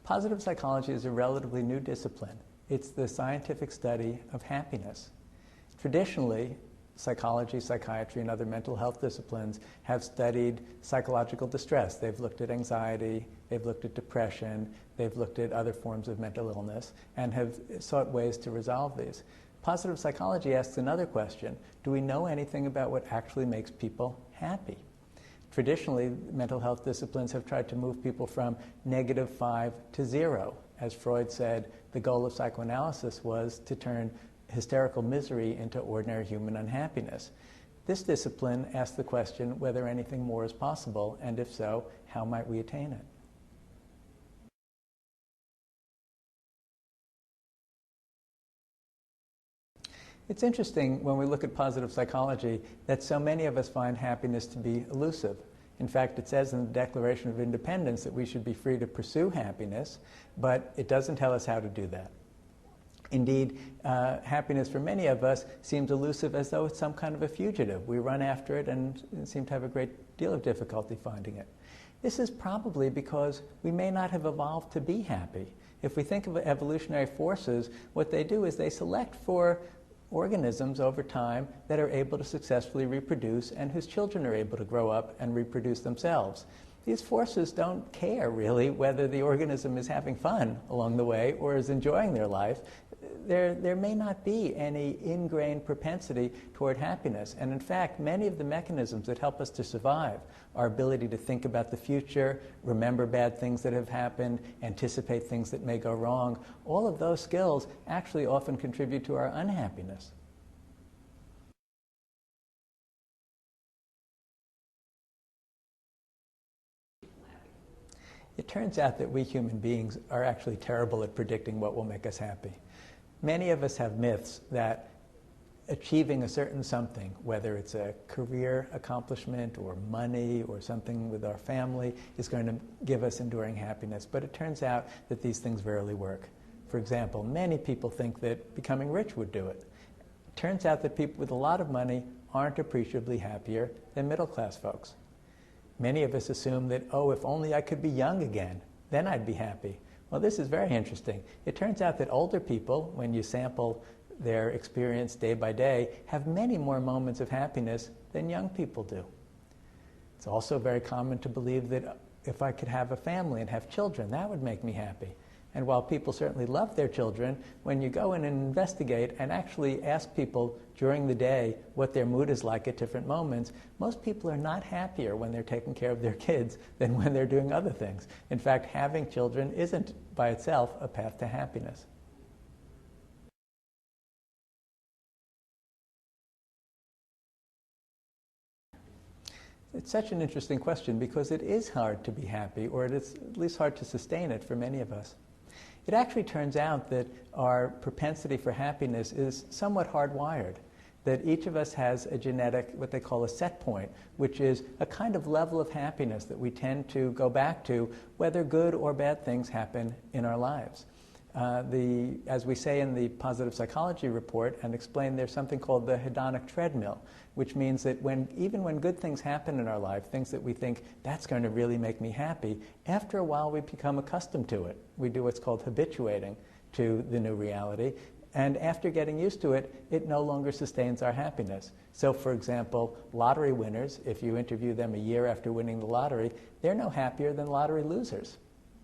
Positive psychology is a relatively new discipline. It's the scientific study of happiness. Traditionally, psychology, psychiatry, and other mental health disciplines have studied psychological distress. They've looked at anxiety, they've looked at depression, they've looked at other forms of mental illness, and have sought ways to resolve these. Positive psychology asks another question: do we know anything about what actually makes people happy? Traditionally, mental health disciplines have tried to move people from -5 to 0. As Freud said, the goal of psychoanalysis was to turn hysterical misery into ordinary human unhappiness. This discipline asks the question whether anything more is possible, and if so, how might we attain it? It's interesting when we look at positive psychology that so many of us find happiness to be elusive. In fact, it says in the Declaration of Independence that we should be free to pursue happiness, but it doesn't tell us how to do that. Indeed, happiness for many of us seems elusive, as though it's some kind of a fugitive. We run after it and seem to have a great deal of difficulty finding it. This is probably because we may not have evolved to be happy. If we think of evolutionary forces, what they do is they select for organisms over time that are able to successfully reproduce and whose children are able to grow up and reproduce themselves. These forces don't care, really, whether the organism is having fun along the way or is enjoying their life. There may not be any ingrained propensity toward happiness. And in fact, many of the mechanisms that help us to survive, our ability to think about the future, remember bad things that have happened, anticipate things that may go wrong, all of those skills actually often contribute to our unhappiness. It turns out that we human beings are actually terrible at predicting what will make us happy. Many of us have myths that achieving a certain something, whether it's a career accomplishment or money or something with our family, is going to give us enduring happiness. But it turns out that these things rarely work. For example, many people think that becoming rich would do it. It turns out that people with a lot of money aren't appreciably happier than middle-class folks. Many of us assume that, oh, if only I could be young again, then I'd be happy. Well, this is very interesting. It turns out that older people, when you sample their experience day by day, have many more moments of happiness than young people do. It's also very common to believe that if I could have a family and have children, that would make me happy. And while people certainly love their children, when you go in and investigate and actually ask people during the day what their mood is like at different moments, most people are not happier when they're taking care of their kids than when they're doing other things. In fact, having children isn't by itself a path to happiness. It's such an interesting question because it is hard to be happy, or it is at least hard to sustain it for many of us. It actually turns out that our propensity for happiness is somewhat hardwired, that each of us has a genetic, what they call a set point, which is a kind of level of happiness that we tend to go back to whether good or bad things happen in our lives. As we say in the positive psychology report and explain, there's something called the hedonic treadmill, which means that even when good things happen in our life, things that we think, that's going to really make me happy, after a while we become accustomed to it. We do what's called habituating to the new reality. And after getting used to it, it no longer sustains our happiness. So, for example, lottery winners, if you interview them a year after winning the lottery, they're no happier than lottery losers.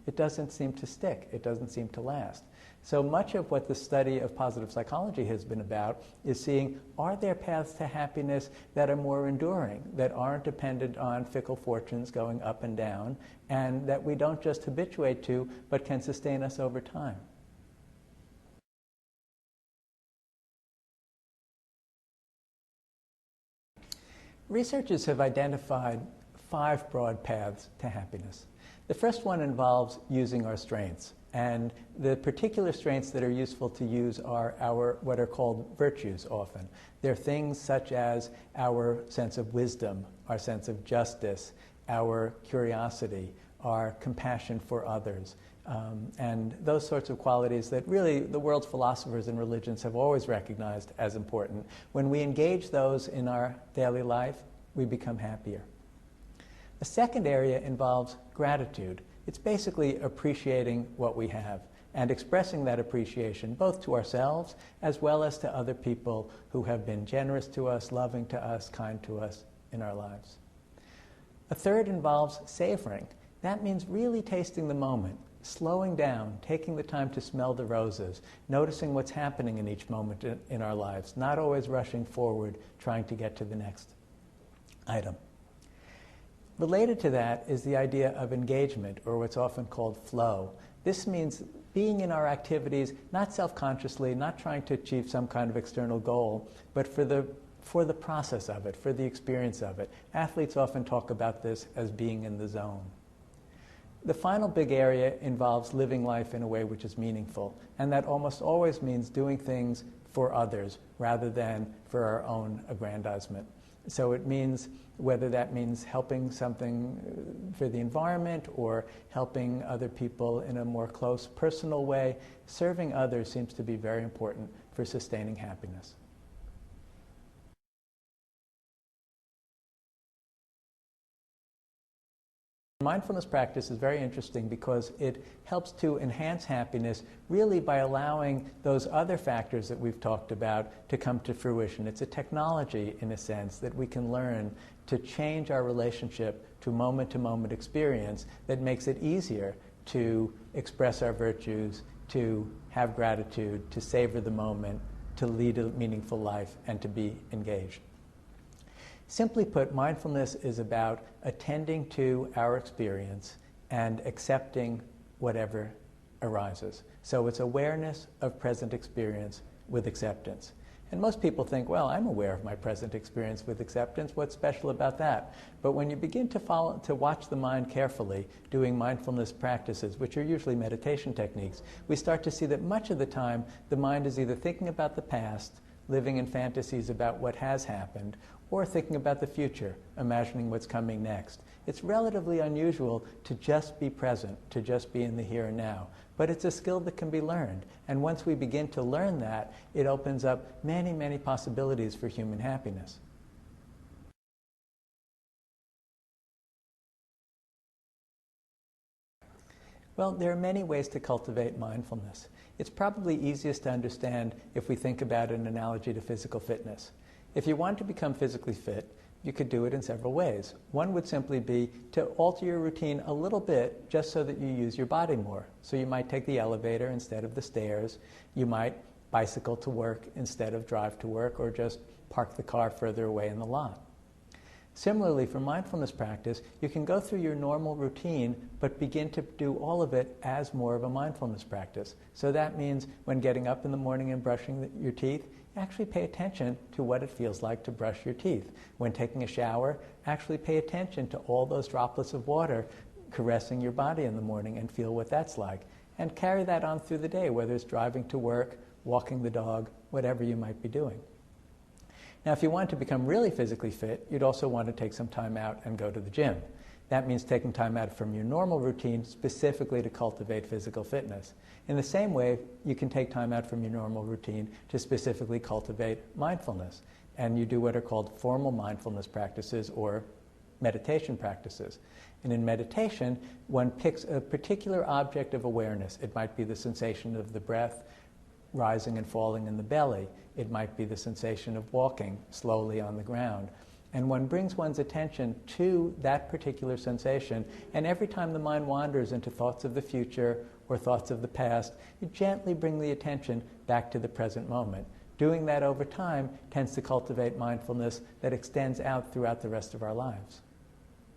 It doesn't seem to stick. It doesn't seem to last. So much of what the study of positive psychology has been about is seeing, are there paths to happiness that are more enduring, that aren't dependent on fickle fortunes going up and down, and that we don't just habituate to, but can sustain us over time? Researchers have identified 5 broad paths to happiness. The first one involves using our strengths. And the particular strengths that are useful to use are what are called virtues often. They're things such as our sense of wisdom, our sense of justice, our curiosity, our compassion for others, and those sorts of qualities that really the world's philosophers and religions have always recognized as important. When we engage those in our daily life, we become happier. The second area involves gratitude. It's basically appreciating what we have and expressing that appreciation both to ourselves as well as to other people who have been generous to us, loving to us, kind to us in our lives. A third involves savoring. That means really tasting the moment, slowing down, taking the time to smell the roses, noticing what's happening in each moment in our lives, not always rushing forward, trying to get to the next item. Related to that is the idea of engagement, or what's often called flow. This means being in our activities, not self-consciously, not trying to achieve some kind of external goal, but for the process of it, for the experience of it. Athletes often talk about this as being in the zone. The final big area involves living life in a way which is meaningful, and that almost always means doing things for others rather than for our own aggrandizement. So it means, whether that means helping something for the environment or helping other people in a more close personal way, serving others seems to be very important for sustaining happiness. Mindfulness practice is very interesting because it helps to enhance happiness really by allowing those other factors that we've talked about to come to fruition. It's a technology, in a sense, that we can learn to change our relationship to moment experience that makes it easier to express our virtues, to have gratitude, to savor the moment, to lead a meaningful life, and to be engaged. Simply put, mindfulness is about attending to our experience and accepting whatever arises. So it's awareness of present experience with acceptance. And most people think, well, I'm aware of my present experience with acceptance. What's special about that? But when you begin to watch the mind carefully, doing mindfulness practices, which are usually meditation techniques, we start to see that much of the time the mind is either thinking about the past, living in fantasies about what has happened, or thinking about the future, imagining what's coming next. It's relatively unusual to just be present, to just be in the here and now. But it's a skill that can be learned. And once we begin to learn that, it opens up many, many possibilities for human happiness. Well, there are many ways to cultivate mindfulness. It's probably easiest to understand if we think about an analogy to physical fitness. If you want to become physically fit, you could do it in several ways. One would simply be to alter your routine a little bit just so that you use your body more. So you might take the elevator instead of the stairs. You might bicycle to work instead of drive to work, or just park the car further away in the lot. Similarly, for mindfulness practice, you can go through your normal routine, but begin to do all of it as more of a mindfulness practice. So that means when getting up in the morning and brushing your teeth, actually pay attention to what it feels like to brush your teeth. When taking a shower, actually pay attention to all those droplets of water caressing your body in the morning and feel what that's like. And carry that on through the day, whether it's driving to work, walking the dog, whatever you might be doing. Now, if you want to become really physically fit, you'd also want to take some time out and go to the gym. That means taking time out from your normal routine specifically to cultivate physical fitness. In the same way, you can take time out from your normal routine to specifically cultivate mindfulness. And you do what are called formal mindfulness practices or meditation practices. And in meditation, one picks a particular object of awareness. It might be the sensation of the breath rising and falling in the belly. It might be the sensation of walking slowly on the ground. And one brings one's attention to that particular sensation, and every time the mind wanders into thoughts of the future or thoughts of the past, you gently bring the attention back to the present moment. Doing that over time tends to cultivate mindfulness that extends out throughout the rest of our lives.